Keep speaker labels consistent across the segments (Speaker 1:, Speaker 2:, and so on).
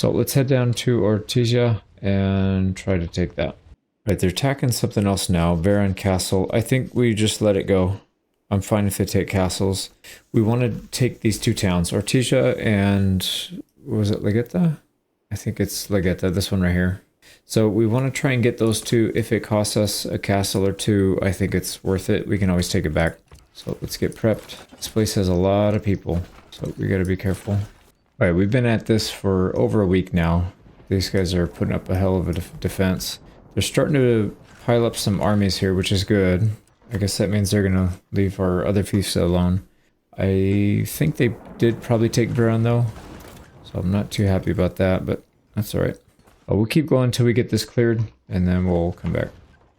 Speaker 1: So let's head down to Ortizia and try to take that. Right, they're attacking something else now. Varan Castle. I think we just let it go. I'm fine if they take castles. We want to take these two towns, Ortizia and was it Legetta? I think it's Legetta, this one right here. So we want to try and get those two. If it costs us a castle or two, I think it's worth it. We can always take it back. So let's get prepped. This place has a lot of people, so we got to be careful. All right, we've been at this for over a week now. These guys are putting up a hell of a defense. They're starting to pile up some armies here, which is good. I guess that means they're going to leave our other fiefs alone. I think they did probably take Veron though, so I'm not too happy about that, but that's all right. We'll keep going until we get this cleared, and then we'll come back.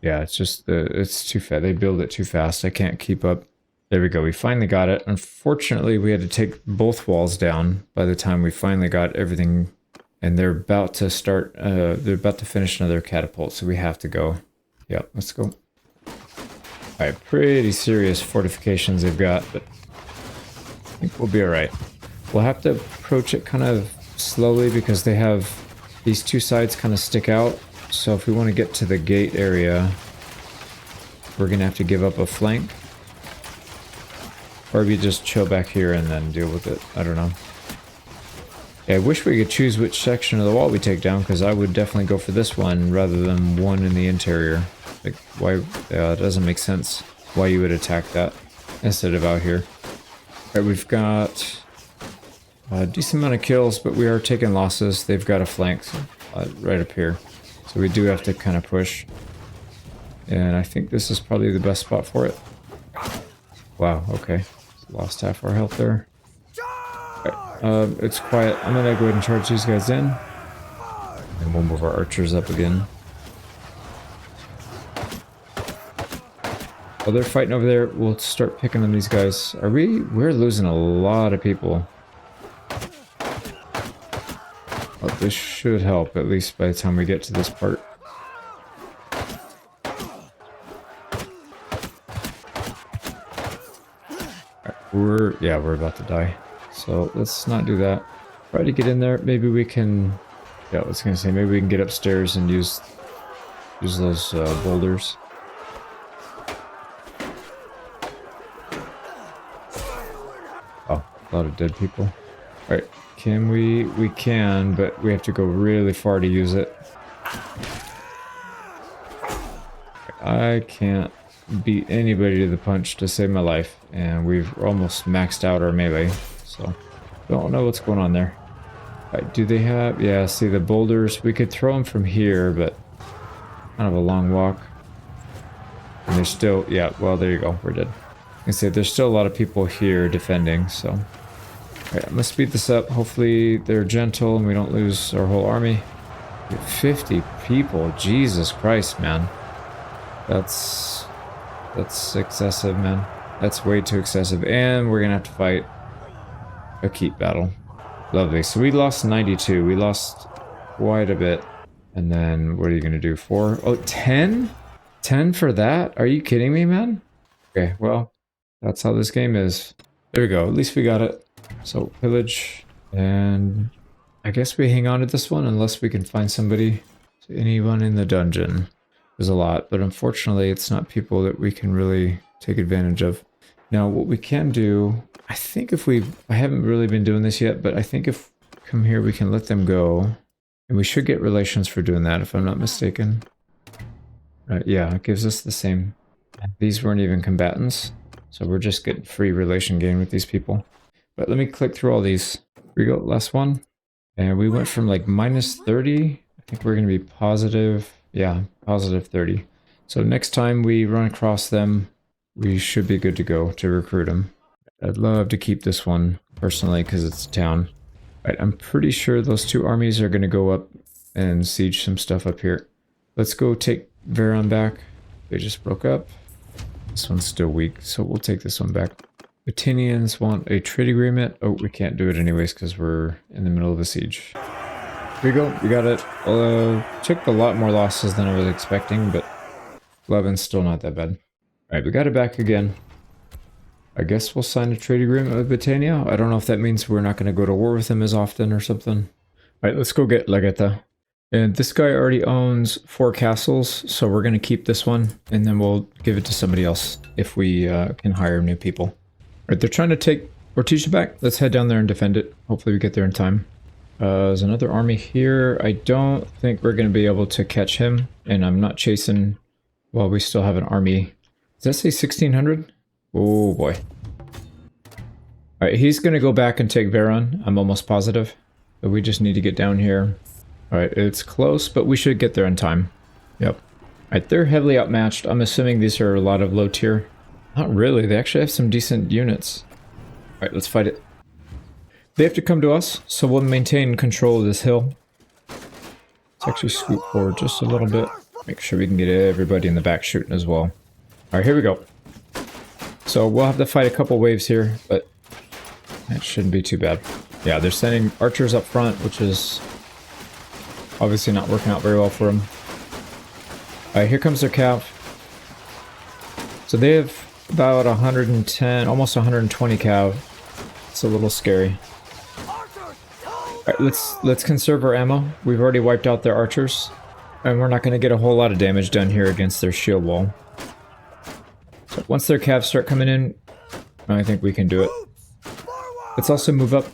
Speaker 1: Yeah, it's just, it's too fast. They build it too fast. I can't keep up. There we go. We finally got it. Unfortunately, we had to take both walls down by the time we finally got everything. And they're about to start, they're about to finish another catapult, so we have to go. Yeah, let's go. Alright, pretty serious fortifications they've got, but I think we'll be alright. We'll have to approach it kind of slowly because they have these two sides kind of stick out. So if we want to get to the gate area, we're going to have to give up a flank. Or we just chill back here and then deal with it. I don't know. Yeah, I wish we could choose which section of the wall we take down, because I would definitely go for this one rather than one in the interior. Like, why? It doesn't make sense why you would attack that instead of out here. Alright, we've got a decent amount of kills, but we are taking losses. They've got a flank right up here. So we do have to kind of push. And I think this is probably the best spot for it. Wow, okay. Lost half our health there. Right, it's quiet. I'm gonna go ahead and charge these guys in. And we'll move our archers up again. While they're fighting over there, we'll start picking on these guys. We're losing a lot of people. Oh, this should help, at least by the time we get to this part. Right, we're about to die. So let's not do that. Try to get in there. Maybe we can... Yeah, I was gonna say, maybe we can get upstairs and use those boulders. Oh, a lot of dead people. Alright, can we... We can, but we have to go really far to use it. I can't beat anybody to the punch to save my life, and we've almost maxed out our melee, so don't know what's going on there. Right, do they have... Yeah, see the boulders, we could throw them from here, but kind of a long walk. And there's still... Yeah, well, there you go, we're dead. I say there's still a lot of people here defending, so... Alright, I'm gonna speed this up. Hopefully they're gentle and we don't lose our whole army. 50 people, Jesus Christ, man. That's excessive, man. That's way too excessive. And we're gonna have to fight a keep battle. Lovely. So we lost 92. We lost quite a bit. And then what are you gonna do? 4? Oh, 10? 10 for that? Are you kidding me, man? Okay, well, that's how this game is. There we go. At least we got it. So pillage, and I guess we hang on to this one unless we can find somebody. So anyone in the dungeon. There's a lot, but unfortunately it's not people that we can really take advantage of. Now what we can do, I think if I haven't really been doing this yet, but I think if we come here we can let them go. And we should get relations for doing that if I'm not mistaken. Yeah, it gives us the same. These weren't even combatants, so we're just getting free relation gain with these people. But let me click through all these. Here we go, last one. And we went from like minus 30. I think we're going to be positive. Yeah, positive 30. So next time we run across them, we should be good to go to recruit them. I'd love to keep this one personally because it's a town. Right, I'm pretty sure those two armies are going to go up and siege some stuff up here. Let's go take Veron back. They just broke up. This one's still weak, so we'll take this one back. Batinians want a trade agreement. Oh, we can't do it anyways because we're in the middle of a siege. Here we go, we got it. Took a lot more losses than I was expecting, but 11's still not that bad. Alright, we got it back again. I guess we'll sign a trade agreement with Britannia. I don't know if that means we're not going to go to war with them as often or something. Alright, let's go get Legata. And this guy already owns 4 castles, so we're going to keep this one, and then we'll give it to somebody else if we can hire new people. Alright, they're trying to take Ortigia back. Let's head down there and defend it. Hopefully we get there in time. There's another army here. I don't think we're going to be able to catch him, and I'm not chasing while we still have an army. Does that say 1600? Oh boy. Alright, he's going to go back and take Veron, I'm almost positive. But we just need to get down here. Alright, it's close, but we should get there in time. Yep. Alright, they're heavily outmatched. I'm assuming these are a lot of low tier. Not really, they actually have some decent units. Alright, let's fight it. They have to come to us, so we'll maintain control of this hill. Let's actually scoot forward just a little bit. Make sure we can get everybody in the back shooting as well. Alright, here we go. So we'll have to fight a couple waves here, but that shouldn't be too bad. Yeah, they're sending archers up front, which is obviously not working out very well for them. Alright, here comes their cav. So they have about 110, almost 120 cav. It's a little scary. Alright, let's conserve our ammo. We've already wiped out their archers, and we're not going to get a whole lot of damage done here against their shield wall. So once their calves start coming in, I think we can do it. Let's also move up.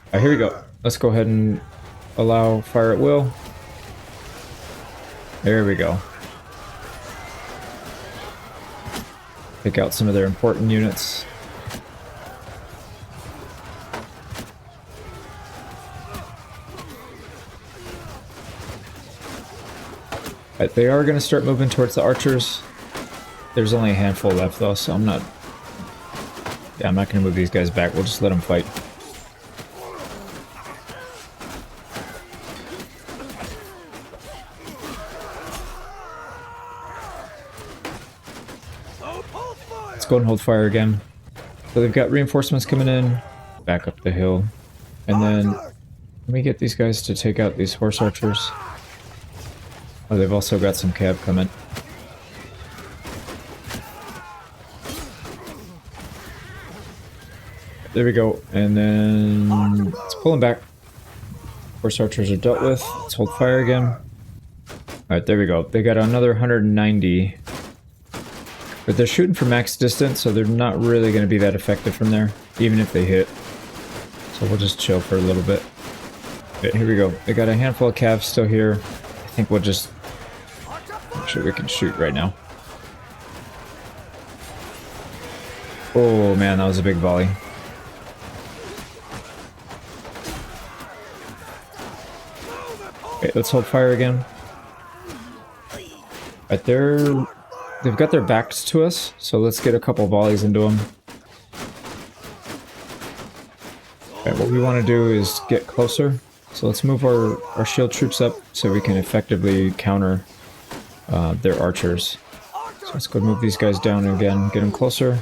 Speaker 1: Alright, here we go. Let's go ahead and allow fire at will. There we go. Take out some of their important units. Right, they are going to start moving towards the archers. There's only a handful left though, so I'm not going to move these guys back. We'll just let them fight. Let's go and hold fire again. So they've got reinforcements coming in. Back up the hill. And then let me get these guys to take out these horse archers. Oh, they've also got some cav coming. There we go. And then let's pull them back. Horse archers are dealt with. Let's hold fire again. Alright, there we go. They got another 190. But they're shooting from max distance, so they're not really going to be that effective from there, even if they hit. So we'll just chill for a little bit. Okay, here we go. They got a handful of calves still here. I think we'll just make sure we can shoot right now. Oh man, that was a big volley. Okay, let's hold fire again. Right there. They've got their backs to us, so let's get a couple volleys into them. Okay, what we want to do is get closer. So let's move our shield troops up so we can effectively counter their archers. So let's go move these guys down again, get them closer.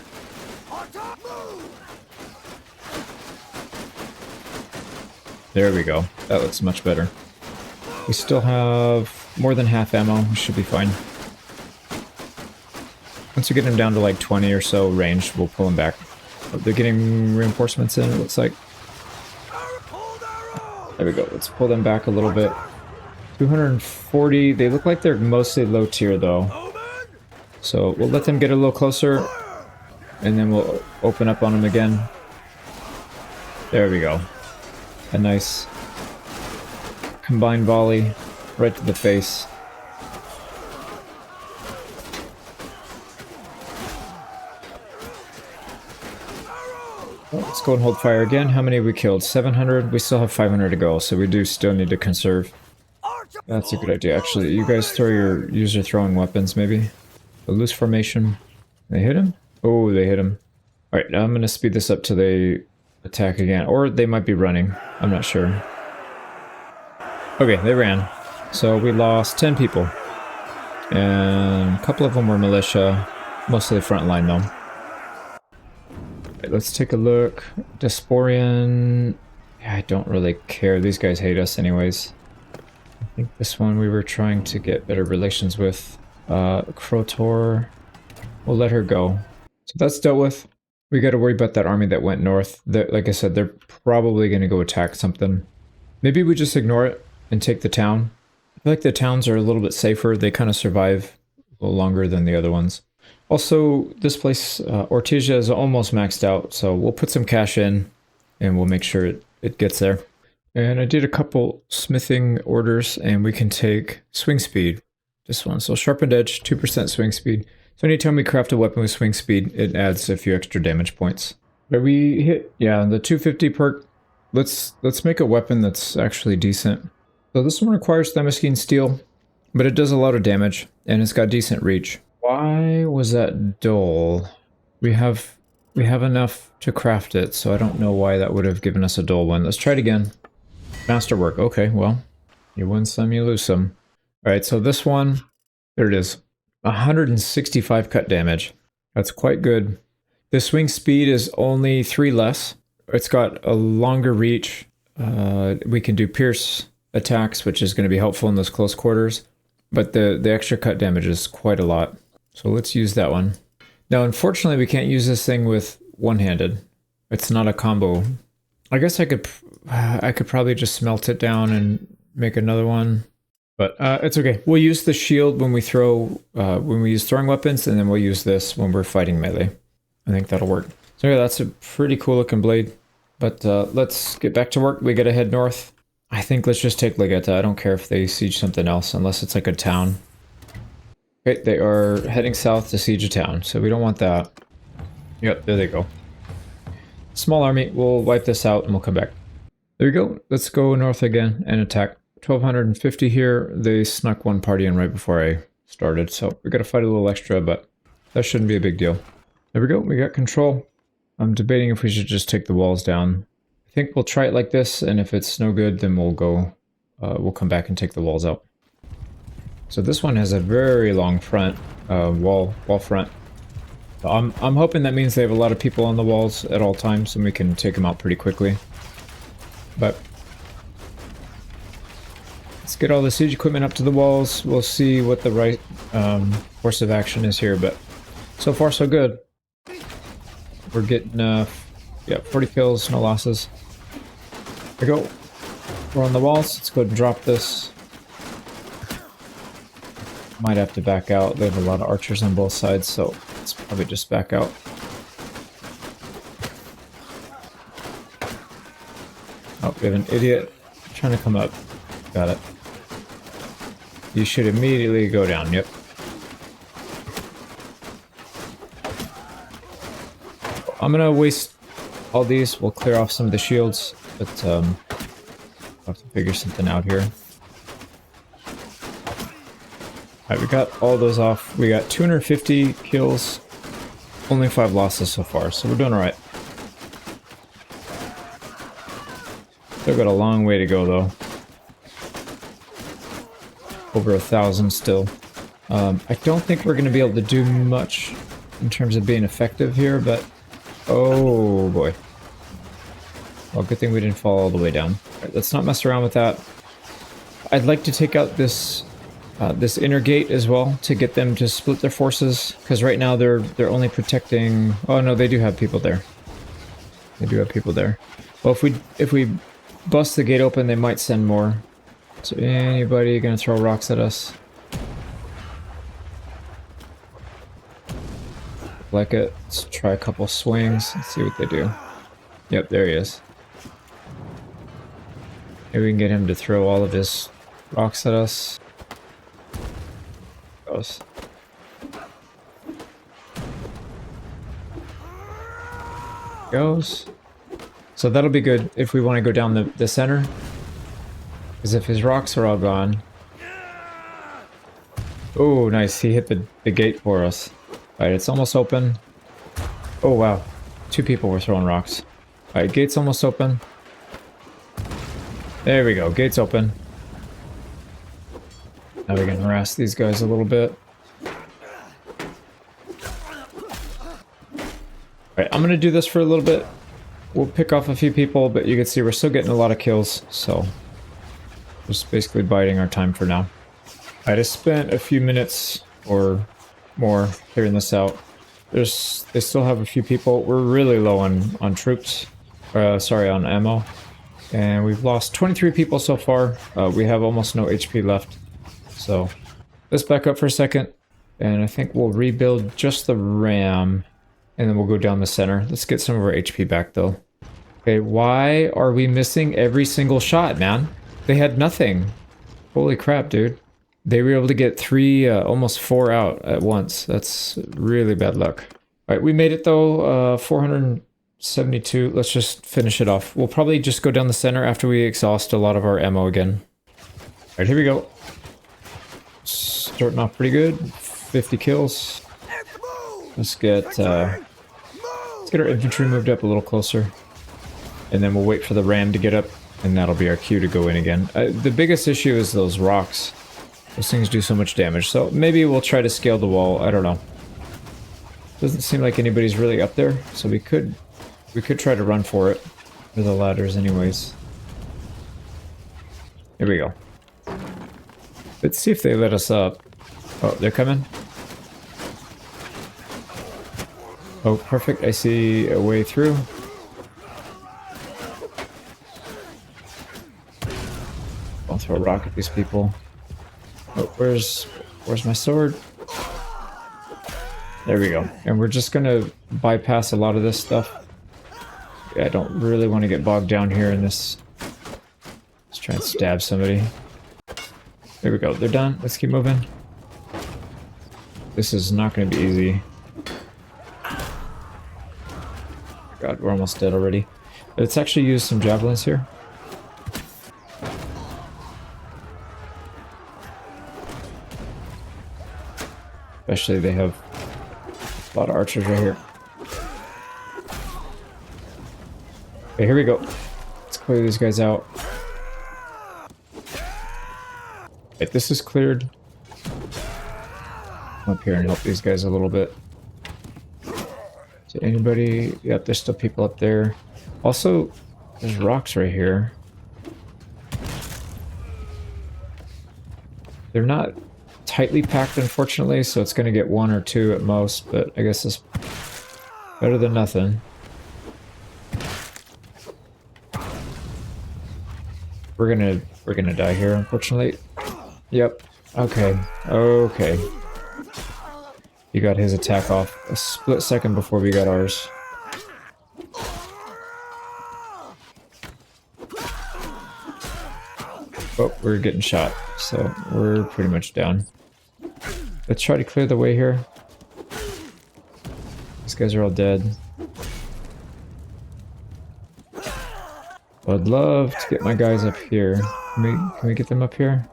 Speaker 1: There we go. That looks much better. We still have more than half ammo. We should be fine. Once we get them down to like 20 or so range, we'll pull them back. Oh, they're getting reinforcements in, it looks like. There we go. Let's pull them back a little bit. 240. They look like they're mostly low tier though. So we'll let them get a little closer, and then we'll open up on them again. There we go. A nice combined volley right to the face. Let's go and hold fire again. How many have we killed? 700? We still have 500 to go, so we do still need to conserve. That's a good idea. Actually, you guys throw your user throwing weapons, maybe. A loose formation. They hit him? Oh, they hit him. Alright, now I'm going to speed this up till they attack again. Or they might be running. I'm not sure. Okay, they ran. So we lost 10 people. And a couple of them were militia. Mostly front line, though. Let's take a look. Diasporian. Yeah, I don't really care. These guys hate us anyways. I think this one we were trying to get better relations with. Crotor. We'll let her go. So that's dealt with. We got to worry about that army that went north. Like I said, they're probably going to go attack something. Maybe we just ignore it and take the town. I feel like the towns are a little bit safer. They kind of survive a little longer than the other ones. Also, this place, Ortigia, is almost maxed out, so we'll put some cash in and we'll make sure it gets there. And I did a couple smithing orders, and we can take swing speed. This one. So sharpened edge, 2% swing speed. So anytime we craft a weapon with swing speed, it adds a few extra damage points. But we hit, yeah, the 250 perk. Let's make a weapon that's actually decent. So this one requires Damascene steel, but it does a lot of damage, and it's got decent reach. Why was that dull? We have enough to craft it, so I don't know why that would have given us a dull one. Let's try it again. Masterwork. Okay, well, you win some, you lose some. All right, so this one, there it is. 165 cut damage. That's quite good. The swing speed is only 3 less. It's got a longer reach. We can do pierce attacks, which is going to be helpful in those close quarters. But the extra cut damage is quite a lot. So let's use that one. Now, unfortunately, we can't use this thing with one-handed. It's not a combo. I guess I could probably just smelt it down and make another one. But it's okay. We'll use the shield when we use throwing weapons, and then we'll use this when we're fighting melee. I think that'll work. So yeah, that's a pretty cool looking blade. But let's get back to work. We gotta head north. I think let's just take Legetta. I don't care if they siege something else, unless it's like a town. Okay, they are heading south to siege a town, so we don't want that. Yep, there they go. Small army. We'll wipe this out and we'll come back. There we go. Let's go north again and attack. 1250 here. They snuck one party in right before I started, so we gotta fight a little extra, but that shouldn't be a big deal. There we go. We got control. I'm debating if we should just take the walls down. I think we'll try it like this, and if it's no good, then we'll go. We'll come back and take the walls out. So this one has a very long front, wall front. So I'm hoping that means they have a lot of people on the walls at all times, and we can take them out pretty quickly. But let's get all the siege equipment up to the walls. We'll see what the right course of action is here, but so far so good. We're getting, yeah, 40 kills, no losses. There we go. We're on the walls. Let's go ahead and drop this. Might have to back out. They have a lot of archers on both sides, so let's probably just back out. Oh, we have an idiot trying to come up. Got it. You should immediately go down, yep. I'm gonna waste all these. We'll clear off some of the shields, but I'll have to figure something out here. Alright, we got all those off. We got 250 kills, only 5 losses so far, so we're doing alright. Still got a long way to go though. Over 1,000 still. I don't think we're going to be able to do much in terms of being effective here, but oh boy. Well, good thing we didn't fall all the way down. Right, let's not mess around with that. I'd like to take out this this inner gate as well to get them to split their forces, because right now they're only protecting. Oh no, they do have people there. They do have people there. Well, if we bust the gate open, they might send more. So anybody gonna throw rocks at us? Like it. Let's try a couple swings and see what they do. Yep, there he is. Maybe we can get him to throw all of his rocks at us. Goes. Goes. So that'll be good if we want to go down the center. Because if his rocks are all gone... Oh, nice. He hit the gate for us. Alright, it's almost open. Oh, wow. 2 people were throwing rocks. Alright, gate's almost open. There we go. Gate's open. Now we can harass these guys a little bit. Alright, I'm going to do this for a little bit. We'll pick off a few people, but you can see we're still getting a lot of kills, so... Just basically biding our time for now. I just spent a few minutes or more clearing this out. they still have a few people. We're really low on troops. Sorry, on ammo. And we've lost 23 people so far. We have almost no HP left. So let's back up for a second. And I think we'll rebuild just the ram. And then we'll go down the center. Let's get some of our HP back though. Okay, why are we missing every single shot, man? They had nothing. Holy crap, dude. They were able to get 3, almost 4 out at once. That's really bad luck. All right, we made it though. 472. Let's just finish it off. We'll probably just go down the center after we exhaust a lot of our ammo again. All right, here we go. Starting off pretty good. 50 kills. Let's get our infantry moved up a little closer. And then we'll wait for the ram to get up, and that'll be our cue to go in again. The biggest issue is those rocks. Those things do so much damage, so maybe we'll try to scale the wall. I don't know. Doesn't seem like anybody's really up there, so we could try to run for it. For the ladders anyways. Here we go. Let's see if they let us up. Oh, they're coming. Oh, perfect. I see a way through. I'll throw a rock at these people. Oh, where's my sword? There we go. And we're just gonna bypass a lot of this stuff. Yeah, I don't really want to get bogged down here in this. Let's try and stab somebody. There we go. They're done. Let's keep moving. This is not going to be easy. God, we're almost dead already. Let's actually use some javelins here. Especially they have a lot of archers right here. Okay, here we go. Let's clear these guys out. Right, this is cleared. Come up here and help these guys a little bit. Is there anybody? Yep, there's still people up there. Also, there's rocks right here. They're not tightly packed, unfortunately, so it's going to get 1 or 2 at most, but I guess it's better than nothing. We're gonna die here, unfortunately. Yep. Okay. Okay. He got his attack off a split second before we got ours. Oh, we're getting shot, so we're pretty much down. Let's try to clear the way here. These guys are all dead. I'd love to get my guys up here. Can we get them up here?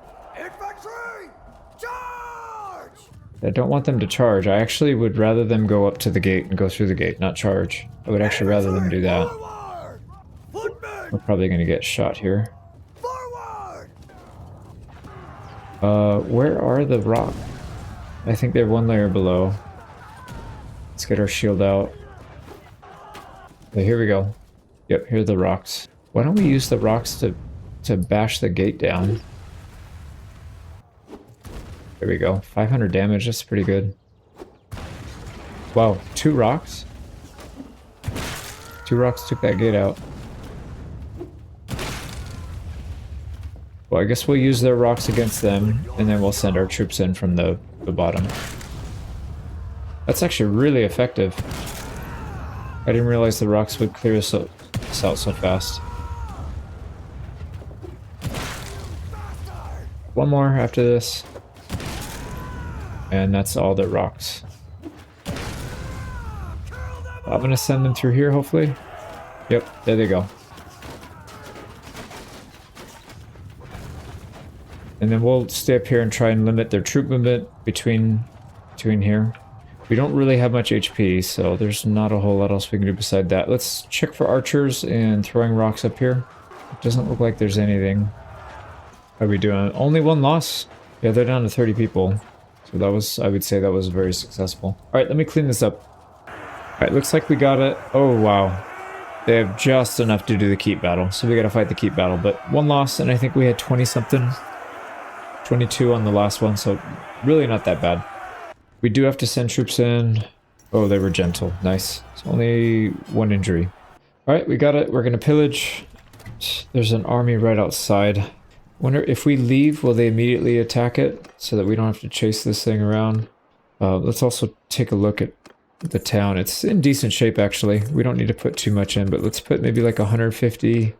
Speaker 1: I don't want them to charge. I actually would rather them go up to the gate and go through the gate, not charge. I would actually rather them do that. We're probably going to get shot here. Where are the rocks? I think they're 1 layer below. Let's get our shield out. Okay, here we go. Yep, here are the rocks. Why don't we use the rocks to bash the gate down? There we go. 500 damage, that's pretty good. Wow, 2 rocks? 2 rocks took that gate out. Well, I guess we'll use their rocks against them, and then we'll send our troops in from the bottom. That's actually really effective. I didn't realize the rocks would clear us out so fast. 1 more after this. And that's all the rocks. I'm gonna send them through here, hopefully. Yep, there they go. And then we'll stay up here and try and limit their troop movement between here. We don't really have much HP, so there's not a whole lot else we can do beside that. Let's check for archers and throwing rocks up here. It doesn't look like there's anything. How are we doing? Only 1 loss? Yeah, they're down to 30 people. So that was, I would say that was very successful. Alright, let me clean this up. Alright, looks like we got it. Oh, wow. They have just enough to do the keep battle. So we gotta fight the keep battle. But 1 loss, and I think we had 20-something. 22 on the last one, so really not that bad. We do have to send troops in. Oh, they were gentle. Nice. It's only one injury. Alright, we got it. We're gonna pillage. There's an army right outside. Wonder if we leave, will they immediately attack it so that we don't have to chase this thing around? Let's also take a look at the town. It's in decent shape, actually. We don't need to put too much in, but let's put maybe like 150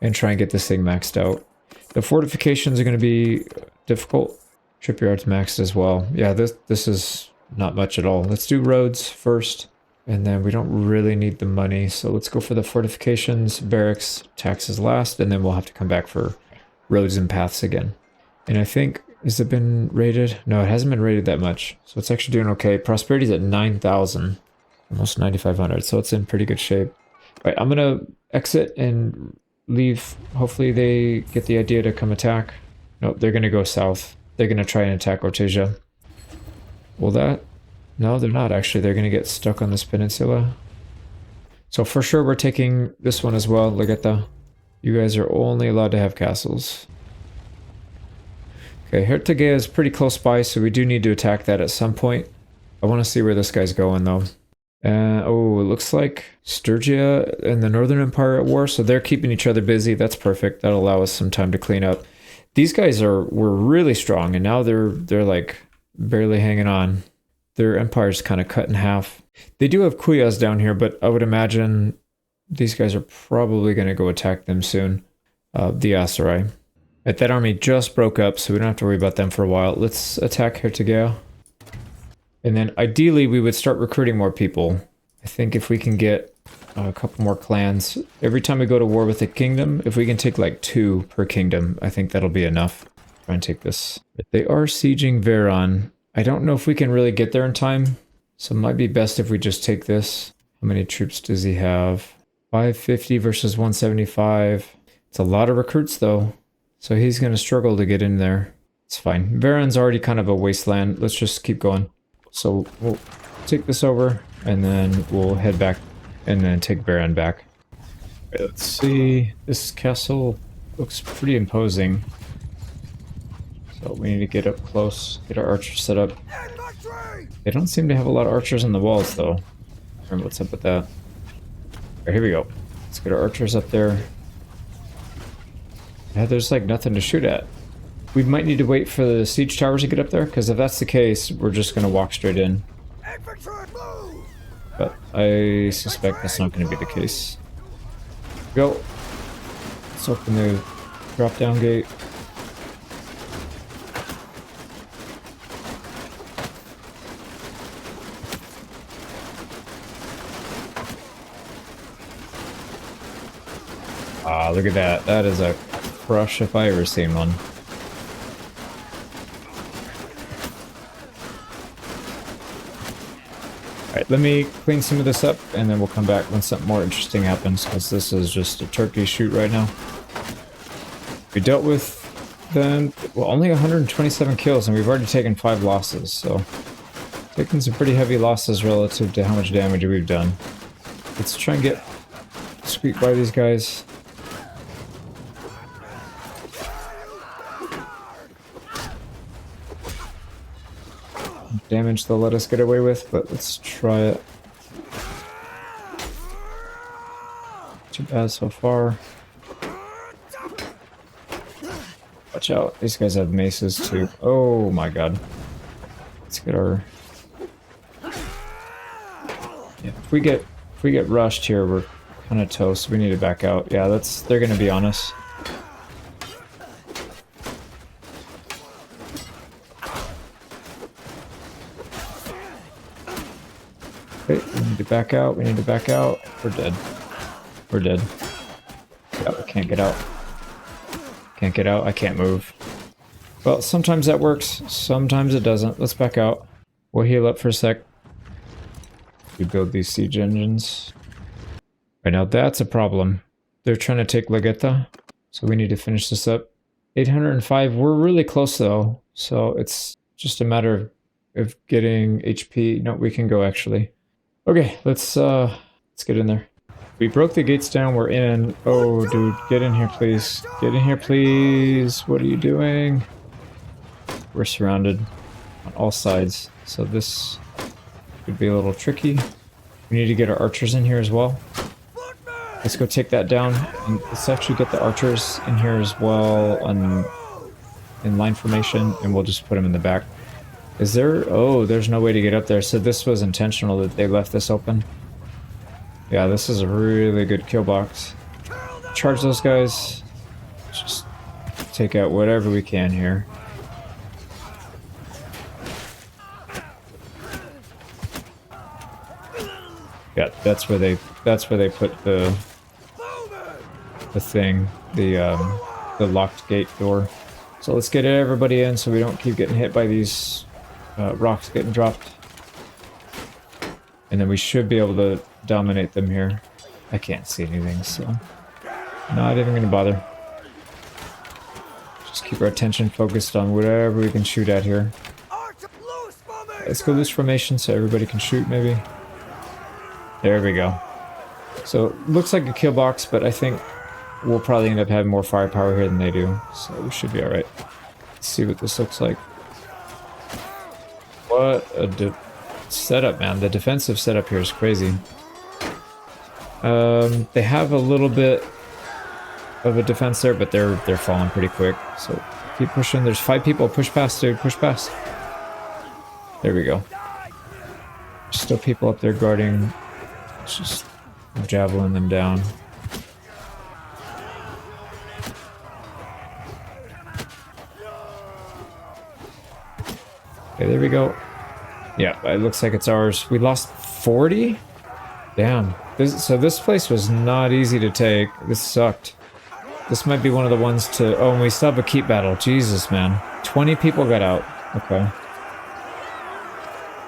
Speaker 1: and try and get this thing maxed out. The fortifications are going to be difficult. Shipyard's maxed as well. Yeah, this is not much at all. Let's do roads first, and then we don't really need the money, so let's go for the fortifications, barracks, taxes last, and then we'll have to come back for roads and paths again. And I think, has it been rated? No, it hasn't been rated that much, so it's actually doing okay. Prosperity's at 9,000, almost 9,500, so it's in pretty good shape. All right, I'm gonna exit and leave. Hopefully they get the idea to come attack. Nope, they're gonna go south. They're gonna try and attack Ortesia. Will that? No, they're not actually. They're gonna get stuck on this peninsula. So for sure we're taking this one as well. Look at the... You guys are only allowed to have castles. Okay, Hertogea is pretty close by, so we do need to attack that at some point. I want to see where this guy's going, though. Oh, it looks like Sturgia and the Northern Empire are at war, so they're keeping each other busy. That's perfect. That'll allow us some time to clean up. These guys were really strong, and now they're like barely hanging on. Their empire's kind of cut in half. They do have Kuyas down here, but I would imagine these guys are probably going to go attack them soon. The Aserai. That army just broke up, so we don't have to worry about them for a while. Let's attack Hertogea. And then ideally we would start recruiting more people. I think if we can get a couple more clans. Every time we go to war with a kingdom, if we can take like 2 per kingdom, I think that'll be enough. Try and take this. They are sieging Veron. I don't know if we can really get there in time, so it might be best if we just take this. How many troops does he have? 550 versus 175. It's a lot of recruits though, so he's going to struggle to get in there. It's fine. Veron's already kind of a wasteland. Let's just keep going. So we'll take this over, and then we'll head back, and then take Veron back. Right, let's see. This castle looks pretty imposing. So we need to get up close, get our archers set up. They don't seem to have a lot of archers on the walls, though. Remember what's up with that. Right, here we go. Let's get our archers up there. Yeah, there's like nothing to shoot at. We might need to wait for the siege towers to get up there, because if that's the case, we're just going to walk straight in. But I suspect that's not going to be the case. Go. Let's open the drop-down gate. Ah, look at that. That is a crush if I ever seen one. Alright, let me clean some of this up, and then we'll come back when something more interesting happens, because this is just a turkey shoot right now. We dealt with them, well, only 127 kills, and we've already taken 5 losses, so... Taking some pretty heavy losses relative to how much damage we've done. Let's try and get... squeak by these guys. Damage they'll let us get away with, but let's try it. Too bad so far. Watch out, these guys have maces too. Oh my god. Let's get our... Yeah, if we get rushed here, we're kind of toast. We need to back out. Yeah, they're gonna be on us. Okay, we need to back out, we need to back out. We're dead. We're dead. Yeah, we can't get out. Can't get out, I can't move. Well, sometimes that works, sometimes it doesn't. Let's back out. We'll heal up for a sec. We build these siege engines. Right now, that's a problem. They're trying to take Legetta, so we need to finish this up. 805, we're really close though, so it's just a matter of getting HP. No, we can go actually. Okay, let's get in there. We broke the gates down, we're in. Oh, dude, get in here, please. Get in here, please. What are you doing? We're surrounded on all sides. So this Could be a little tricky. We need to get our archers in here as well. Let's go take that down. And let's actually get the archers in here as well in line formation, and we'll just put them in the back. Is there... Oh, there's no way to get up there. So this was intentional that they left this open. Yeah, this is a really good kill box. Charge those guys. Just take out whatever we can here. Yeah, that's where they put the thing, the locked gate door. So let's get everybody in so we don't keep getting hit by these rocks getting dropped. And then we should be able to dominate them here. I can't see anything, so not even gonna bother. Just keep our attention focused on whatever we can shoot at here. Let's go loose formation so everybody can shoot, maybe. There we go. So, looks like a kill box, but I think we'll probably end up having more firepower here than they do. So we should be alright. Let's see what this looks like. What a setup, man. The defensive setup here is crazy. They have a little bit of a defense there, but they're falling pretty quick. So keep pushing. There's 5 people. Push past, dude. Push past. There we go. Still people up there guarding. It's just javelin them down. Okay, there we go. Yeah, it looks like it's ours. We lost 40? Damn. So this place was not easy to take. This sucked. This might be one of the ones to... Oh, and we still have a keep battle. Jesus, man. 20 people got out. Okay.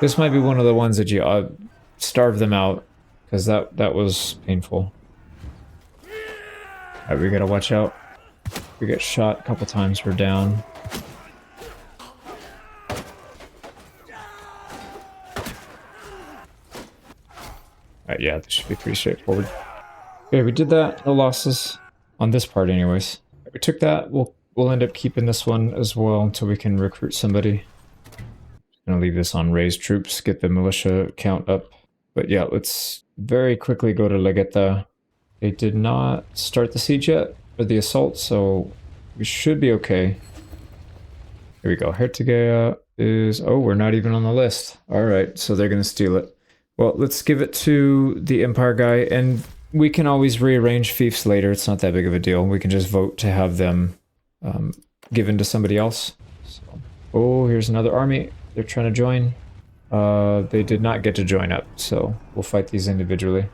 Speaker 1: This might be one of the ones that you starve them out. Because that was painful. Alright, we gotta watch out. We get shot a couple times, we're down. Alright, yeah, this should be pretty straightforward. Okay, we did that. No losses. On this part anyways. We took that. We'll end up keeping this one as well until we can recruit somebody. Gonna leave this on raised troops, get the militia count up. But yeah, let's very quickly go to Legetta. They did not start the siege yet, or the assault, so we should be okay. Here we go. Hertigea is... Oh, we're not even on the list. Alright, so they're gonna steal it. Well, let's give it to the Empire guy, and we can always rearrange fiefs later. It's not that big of a deal. We can just vote to have them given to somebody else. So, oh, here's another army. They're trying to join. They did not get to join up, so we'll fight these individually.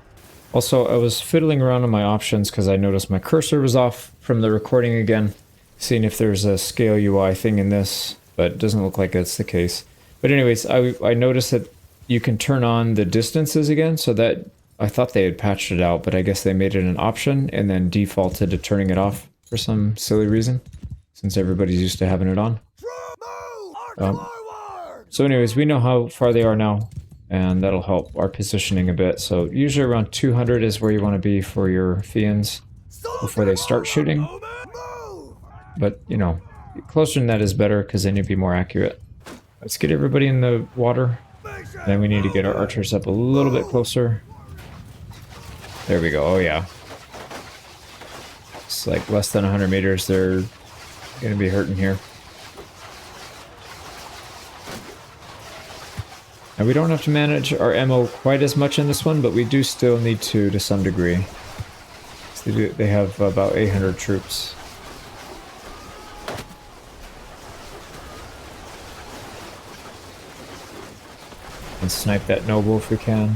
Speaker 1: Also, I was fiddling around on my options because I noticed my cursor was off from the recording again, seeing if there's a scale UI thing in this, but it doesn't look like that's the case. But anyways, I noticed that you can turn on the distances again, so that I thought they had patched it out, but I guess they made it an option and then defaulted to turning it off for some silly reason, since everybody's used to having it on. So anyways, we know how far they are now, and that'll help our positioning a bit. So usually around 200 is where you want to be for your Fians before they start shooting. But, you know, closer than that is better because then you'll be more accurate. Let's get everybody in the water. Then we need to get our archers up a little bit closer. There we go. Oh, yeah. It's like less than 100 meters. They're going to be hurting here. Now, we don't have to manage our ammo quite as much in this one, but we do still need to some degree. So they have about 800 troops. And snipe that noble if we can.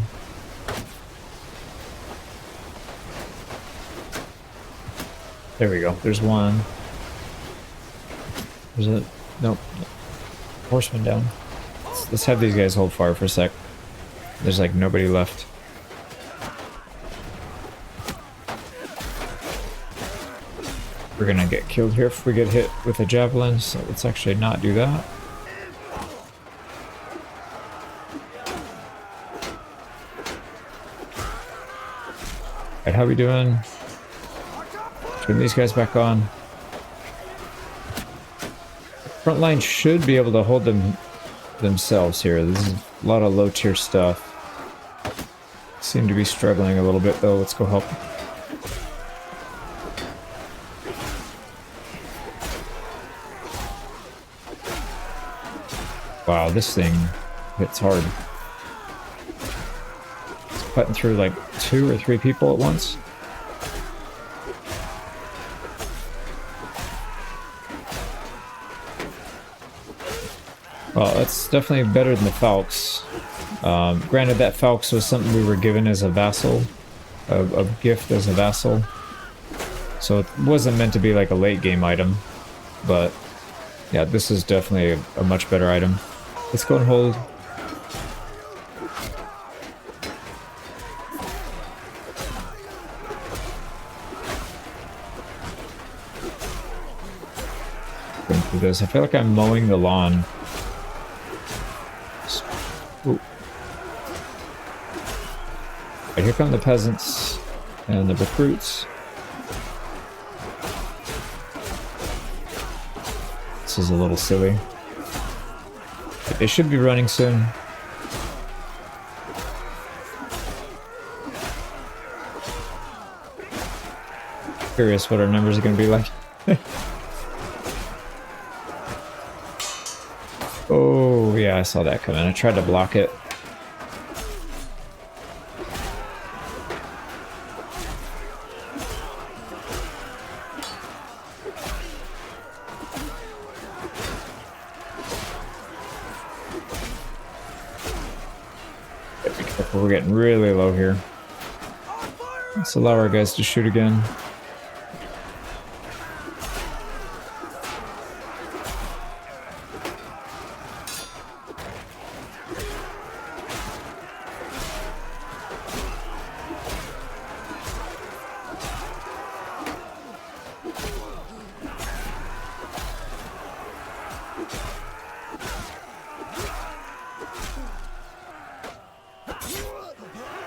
Speaker 1: There we go. There's one. There's a... Nope. Horseman down. Let's have these guys hold fire for a sec. There's like nobody left. We're gonna get killed here if we get hit with a javelin, so let's actually not do that. Alright, how we doing? Turn these guys back on. Front line should be able to hold them themselves here. This is A lot of low tier stuff. Seem to be struggling a little bit though. Let's go help. Wow, this thing hits hard. It's cutting through like 2 or 3 people at once. Well, that's definitely better than the Falx. Granted, that Falx was something we were given as a vassal, a gift as a vassal. So it wasn't meant to be like a late game item, but yeah, this is definitely a much better item. Let's go and hold. Going through this, I feel like I'm mowing the lawn. Ooh. Right, here come the peasants and the recruits. This is a little silly. But they should be running soon. Curious what our numbers are going to be like. Oh, yeah, I saw that coming. I tried to block it. Be careful, we're getting really low here. Let's allow our guys to shoot again.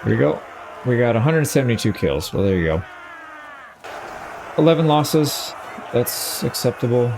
Speaker 1: Here we go. We got 172 kills. Well, there you go. 11 losses. That's acceptable.